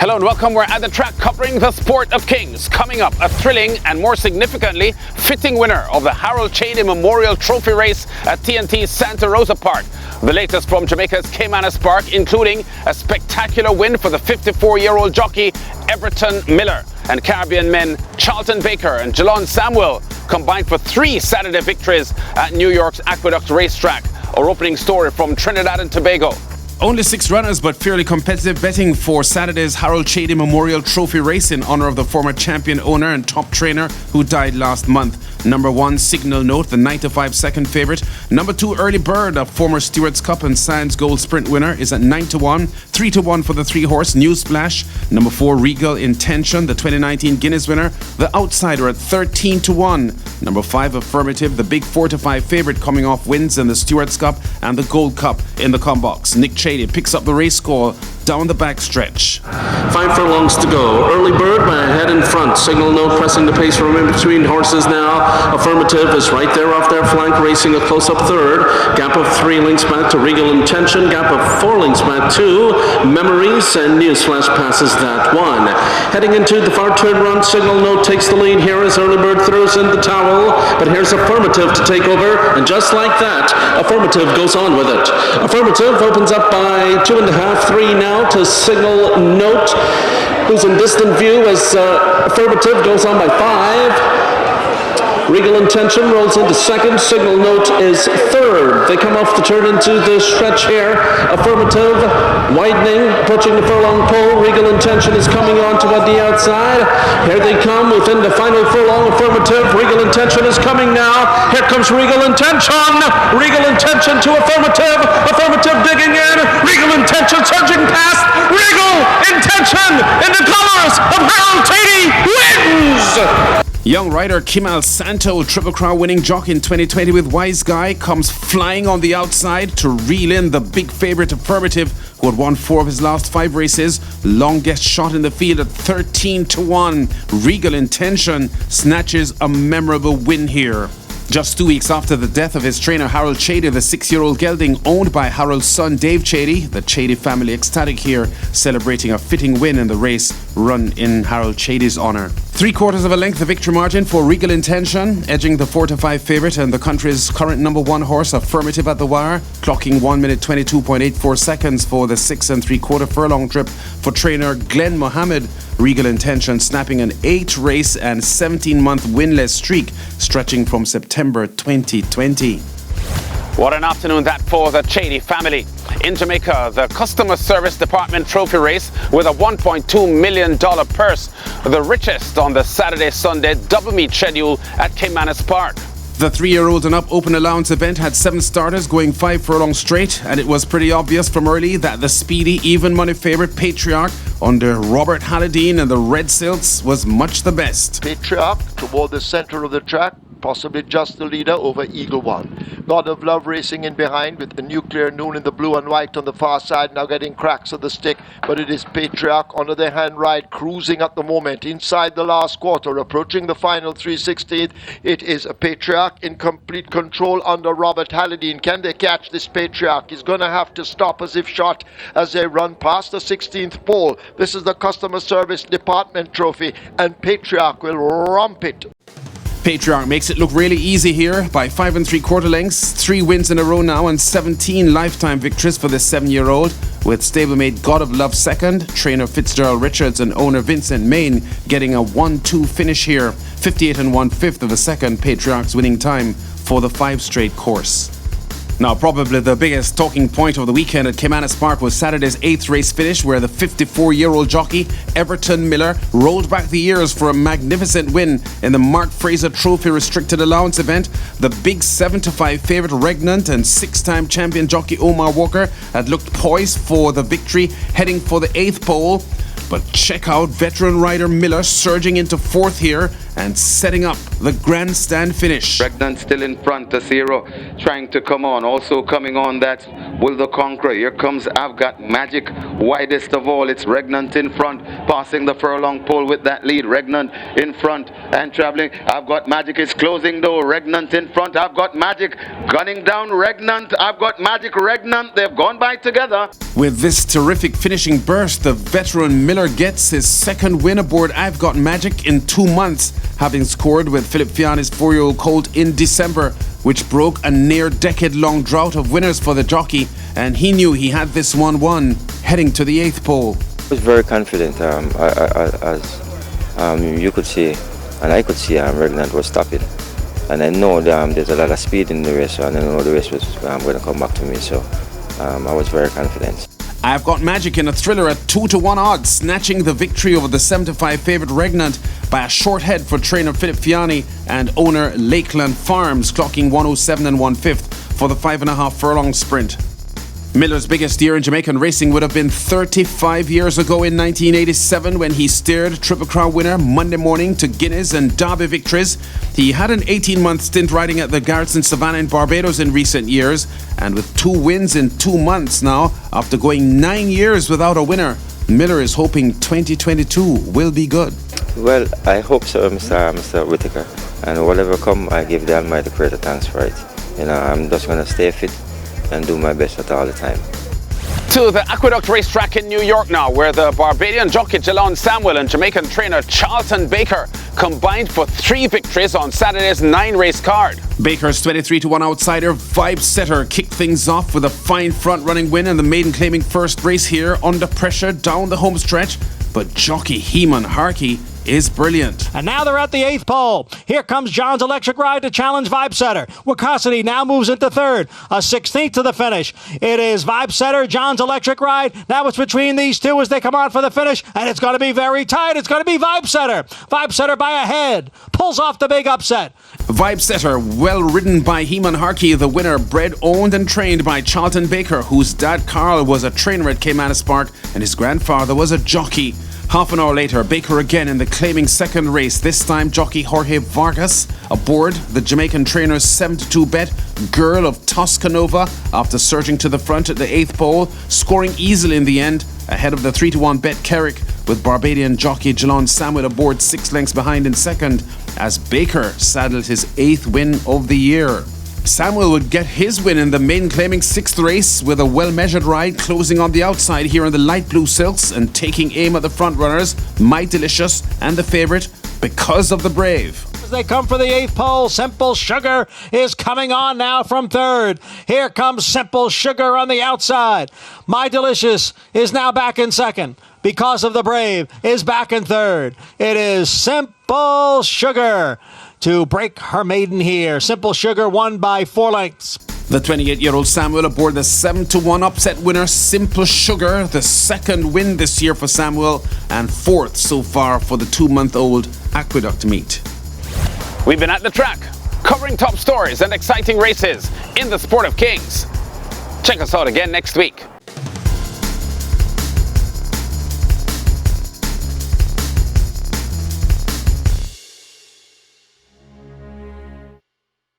Hello and welcome. We're at the track covering the Sport of Kings. Coming up, a thrilling and more significantly, fitting winner of the Harold Chadee Memorial Trophy race at TNT's Santa Rosa Park. The latest from Jamaica's Caymanas Park, including a spectacular win for the 54-year-old jockey Everton Miller. And Caribbean men Charlton Baker and Jalon Samuel combined for 3 Saturday victories at New York's Aqueduct Racetrack. Our opening story from Trinidad and Tobago. Only 6 runners, but fairly competitive betting for Saturday's Harold Chadee Memorial Trophy race in honor of the former champion owner and top trainer who died last month. Number 1, Signal Note, the 9-5 second favourite. Number 2, Early Bird, a former Stewards Cup and Science Gold Sprint winner, is at 9-1. 3-1 for the 3-horse, Newsflash. Number 4, Regal Intention, the 2019 Guinness winner. The Outsider at 13-1. Number 5, Affirmative, the big 4-5 favourite coming off wins in the Stewards Cup and the Gold Cup in the Combox. Nick Chadee picks up the race score down the backstretch. 5 furlongs to go. Early Bird by a head in front. Signal Note pressing the pace from in between horses now. Affirmative is right there off their flank, racing a close-up third. Gap of 3 lengths back to Regal Intention. Gap of 4 lengths back to Memories, and Newsflash passes that one. Heading into the far turn run, Signal Note takes the lead here as Early Bird throws in the towel. But here's Affirmative to take over, and just like that, Affirmative goes on with it. Affirmative opens up by 2.5, 3 now to Signal Note, who's in distant view as Affirmative goes on by 5. Regal Intention rolls into second. Signal Note is third. They come off the turn into the stretch here. Affirmative widening, approaching the furlong pole. Regal Intention is coming on toward the outside. Here they come within the final furlong. Affirmative. Regal Intention is coming now. Here comes Regal Intention. Regal Intention to Affirmative. Affirmative digging in. Regal Intention surging past. Regal Intention in the colors of Harold Chadee wins! Young rider Kimal Santo, Triple Crown winning jockey in 2020 with Wise Guy, comes flying on the outside to reel in the big favourite Affirmative, who had won 4 of his last 5 races. Longest shot in the field at 13-1. Regal Intention snatches a memorable win here. Just 2 weeks after the death of his trainer Harold Chadee, the 6-year-old gelding owned by Harold's son Dave Chadee, the Chadee family ecstatic here, celebrating a fitting win in the race run in Harold Chadee's honour. 3/4 of a length the victory margin for Regal Intention, edging the 4-5 favourite and the country's current number 1 horse Affirmative at the wire, clocking 1 minute 22.84 seconds for the 6 3/4 furlong trip for trainer Glenn Mohammed. Regal Intention snapping an 8-race and 17-month winless streak stretching from September 2020. What an afternoon that for the Chadee family. In Jamaica, the Customer Service Department trophy race with a $1.2 million purse, the richest on the Saturday-Sunday double meet schedule at Caymanas Park. The 3-year-old and up open allowance event had 7 starters going 5 furlongs straight, and it was pretty obvious from early that the speedy, even money favourite Patriarch under Robert Halladine and the Red Silks was much the best. Patriarch toward the centre of the track, possibly just the leader over Eagle One. God of Love racing in behind with the Nuclear Noon in the blue and white on the far side, now getting cracks of the stick, but it is Patriarch under the hand ride, cruising at the moment inside the last quarter, approaching the final 3/16. It is a Patriarch in complete control under Robert Halladine. Can they catch this Patriarch? He's going to have to stop as if shot as they run past the 16th pole. This is the Customer Service Department trophy, and Patriarch will romp it. Patriarch makes it look really easy here by 5 3/4 lengths, 3 wins in a row now and 17 lifetime victories for this 7-year-old, with stablemate God of Love second, trainer Fitzgerald Richards and owner Vincent Main getting a 1-2 finish here. 58 1/5 of a second, Patriarch's winning time for the 5 straight course. Now, probably the biggest talking point of the weekend at Caymanas Park was Saturday's 8th race finish, where the 54-year-old jockey Everton Miller rolled back the years for a magnificent win in the Mark Fraser Trophy Restricted Allowance event. The big 7-5 favourite Regnant and 6-time champion jockey Omar Walker had looked poised for the victory, heading for the 8th pole. But check out veteran rider Miller surging into 4th here and setting up the grandstand finish. Regnant still in front to 0, trying to come on. Also coming on, that's Will the Conqueror. Here comes I've Got Magic, widest of all. It's Regnant in front, passing the furlong pole with that lead. Regnant in front and traveling. I've Got Magic is closing though. Regnant in front. I've Got Magic gunning down Regnant. I've Got Magic, Regnant. They've gone by together. With this terrific finishing burst, the veteran Miller gets his second win aboard I've Got Magic in 2 months, having scored with Philip Fiani's 4-year-old colt in December, which broke a near decade-long drought of winners for the jockey, and he knew he had this one won, heading to the 8th pole. I was very confident, as you could see, and I could see Regnant was stopping. And I know there's a lot of speed in the race, and I know the race was going to come back to me, so I was very confident. I've Got Magic in a thriller at 2-1 odds, snatching the victory over the 7-5 favourite Regnant by a short head for trainer Philip Fiani and owner Lakeland Farms, clocking 107 1/5 for the 5.5 furlong sprint. Miller's biggest year in Jamaican racing would have been 35 years ago in 1987 when he steered Triple Crown winner Monday Morning to Guinness and Derby victories. He had an 18-month stint riding at the Garrison Savannah in Barbados in recent years, and with 2 wins in 2 months now, after going 9 years without a winner, Miller is hoping 2022 will be good. Well, I hope so, Mr. Whitaker, and whatever come, I give the Almighty greater thanks for it. You know, I'm just going to stay fit and do my best at all the time. To the Aqueduct racetrack in New York now, where the Barbadian jockey Jalon Samuel and Jamaican trainer Charlton Baker combined for 3 victories on Saturday's 9-race card. Baker's 23-1 outsider Vibe Setter kicked things off with a fine front-running win and the maiden claiming first race here under pressure down the home stretch, but jockey Heman Harkey is brilliant. And now they're at the 8th pole. Here comes John's Electric Ride to challenge Vibe Setter. Wachosity now moves into 3rd, a 16th to the finish. It is Vibe Setter, John's Electric Ride. Now it's between these two as they come on for the finish, and it's going to be very tight. It's going to be Vibe Setter. Vibe Setter by a head. Pulls off the big upset. Vibe Setter, well ridden by Heman Harkey, the winner, bred, owned and trained by Charlton Baker, whose dad Carl was a trainer at Caymanas Park and his grandfather was a jockey. Half an hour later, Baker again in the claiming second race, this time jockey Jorge Vargas aboard the Jamaican trainer's 7-2 bet Girl of Toscanova after surging to the front at the 8th pole, scoring easily in the end ahead of the 3-1 bet Carrick, with Barbadian jockey Jalon Samuel aboard 6 lengths behind in second as Baker saddled his 8th win of the year. Samuel would get his win in the maiden claiming 6th race with a well-measured ride closing on the outside here in the light blue silks and taking aim at the front runners, My Delicious and the favourite Because of the Brave. As they come for the 8th pole, Simple Sugar is coming on now from 3rd. Here comes Simple Sugar on the outside. My Delicious is now back in 2nd. Because of the Brave is back in 3rd. It is Simple Sugar to break her maiden here. Simple Sugar won by 4 lengths. The 28-year-old Samuel aboard the 7-1 upset winner Simple Sugar, the 2nd win this year for Samuel and 4th so far for the 2-month-old Aqueduct meet. We've been at the track, covering top stories and exciting races in the Sport of Kings. Check us out again next week.